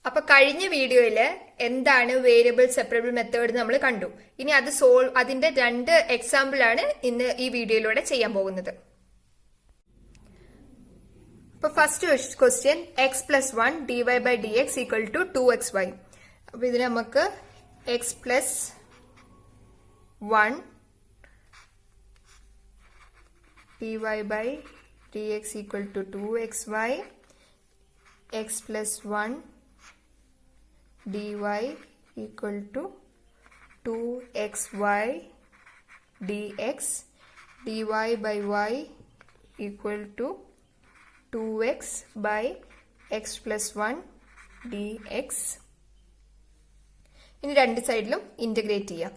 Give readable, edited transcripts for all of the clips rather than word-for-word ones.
അപ്പോൾ കഴിഞ്ഞ വീഡിയോയിൽ എന്താണ് വേരിയബിൾ സെപ്പറബിൾ മെത്തേഡ് നമ്മൾ കണ്ടു. ഇനി അത് അതിന്റെ രണ്ട് എക്സാമ്പിൾ ആണ് ഇന്ന് ഈ വീഡിയോയിലൂടെ ചെയ്യാൻ പോകുന്നത്. അപ്പോൾ first question x+1 dy/dx equal to 2xy. അപ്പോൾ ഇതിന് നമുക്ക് x+1 dy/dx equal to 2xy, x+1 dy equal to 2xy dx, dy by y equal to 2x by x plus 1 dx. ഇനി രണ്ട് സൈഡിലും ഇന്റഗ്രേറ്റ് ചെയ്യാം.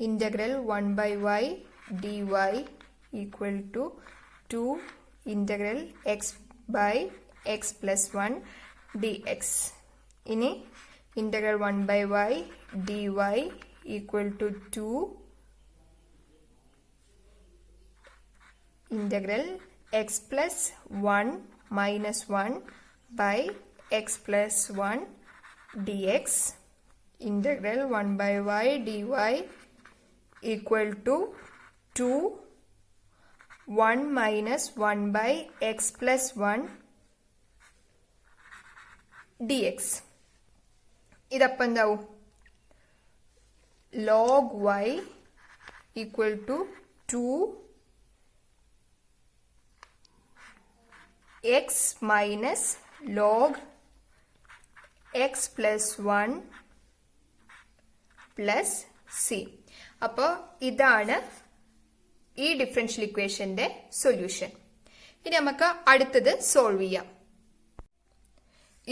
Integral 1 by y dy equal to 2 integral x by x plus 1 dx. ഇനി integral 1 by y dy equal to 2 integral x plus 1 minus 1 by x plus 1 dx. Integral 1 by y dy equal to 2 1 minus 1 by x plus 1 dx. ഇതപ്പം എന്താവും? log y equal to 2x minus log x plus 1 plus c. അപ്പോൾ ഇതാണ് ഈ differential ഇക്വേഷന്റെ solution. ഇനി നമുക്ക് അടുത്തത് solve ചെയ്യാം.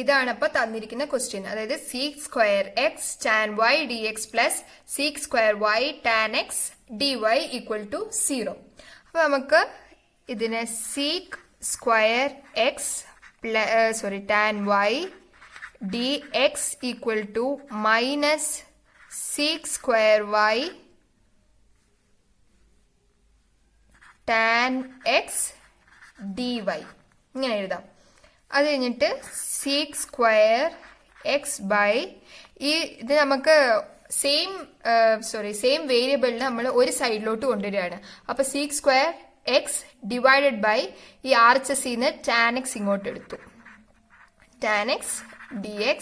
ഇതാണ് അപ്പോൾ തന്നിരിക്കുന്ന ക്വസ്റ്റ്യൻ. അതായത് sec square x tan y dx plus sec square y tan x dy equal to 0. അപ്പോൾ നമുക്ക് ഇതിനെ sec square x tan y dx equal to minus sec square y tan x dy ഇങ്ങനെ എഴുതാം. അത് കഴിഞ്ഞിട്ട് sec square x by ഇത് നമുക്ക് same വേരിയബിളിന് നമ്മൾ ഒരു സൈഡിലോട്ട് കൊണ്ടുവരികയാണ്. അപ്പൊ sec square x divided by ഈ RHS tan x ഇങ്ങോട്ട് എടുത്തു. tan x dx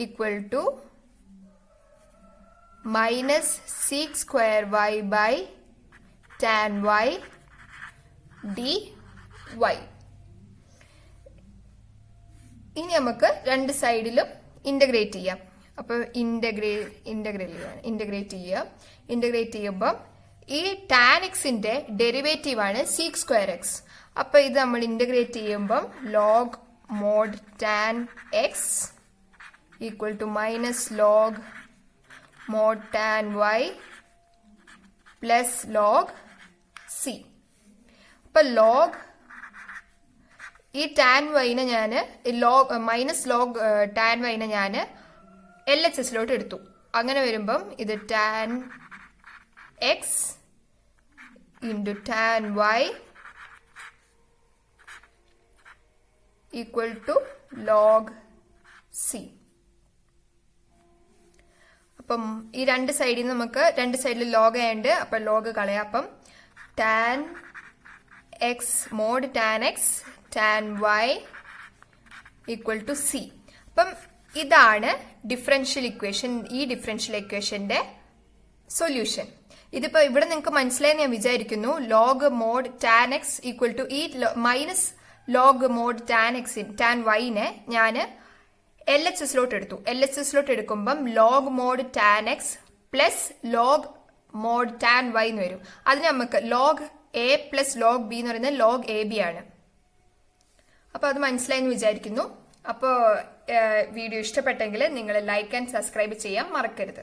equal to minus sec square y by tan y dy. ഇനി നമുക്ക് രണ്ട് സൈഡിലും ഇന്റഗ്രേറ്റ് ചെയ്യാം. അപ്പൊ ഇന്റഗ്രേറ്റ് ചെയ്യുമ്പോൾ ഈ tan എക്സിന്റെ ഡെറിവേറ്റീവ് ആണ് sec square x. അപ്പൊ ഇത് നമ്മൾ ഇന്റഗ്രേറ്റ് ചെയ്യുമ്പോൾ log mod tan x equal to minus log mod tan y plus log c. അപ്പൊ log ഈ tan y-നെ ഞാൻ മൈനസ് log tan y-നെ ഞാൻ LHS-ലോട്ട് എടുത്തു. അങ്ങനെ വരുമ്പം ഇത് tan x into tan y equal to log c. അപ്പം ഈ രണ്ട് സൈഡിൽ നിന്ന് നമുക്ക് രണ്ട് സൈഡിൽ ലോഗ് ആയതുകൊണ്ട് അപ്പം ലോഗ് കളയാം. അപ്പം tan x mod tan x tan y equal to c. അപ്പം ഇതാണ് ഡിഫറൻഷ്യൽ ഇക്വേഷൻ. ഈ ഡിഫറൻഷ്യൽ ഇക്വേഷന്റെ സൊല്യൂഷൻ. ഇതിപ്പോ ഇവിടെ നിങ്ങൾക്ക് മനസ്സിലായെന്ന് ഞാൻ വിചാരിക്കുന്നു. Log mod tan x equal to ഈ മൈനസ് ലോഗ് മോഡ് tan y-നെ ഞാൻ LHS-ലോട്ട് എടുത്തു. LHS-ലോട്ട് എടുക്കുമ്പം log mod tan x plus log mod tan y എന്ന് വരും. അതിന് നമുക്ക് log a plus log b എന്ന് പറയുന്നത് ലോഗ് ab ആണ്. അപ്പോൾ അത് മനസ്സിലായെന്ന് വിചാരിക്കുന്നു. അപ്പോൾ വീഡിയോ ഇഷ്ടപ്പെട്ടെങ്കിൽ നിങ്ങൾ ലൈക്ക് ആൻഡ് സബ്സ്ക്രൈബ് ചെയ്യാൻ മറക്കരുത്.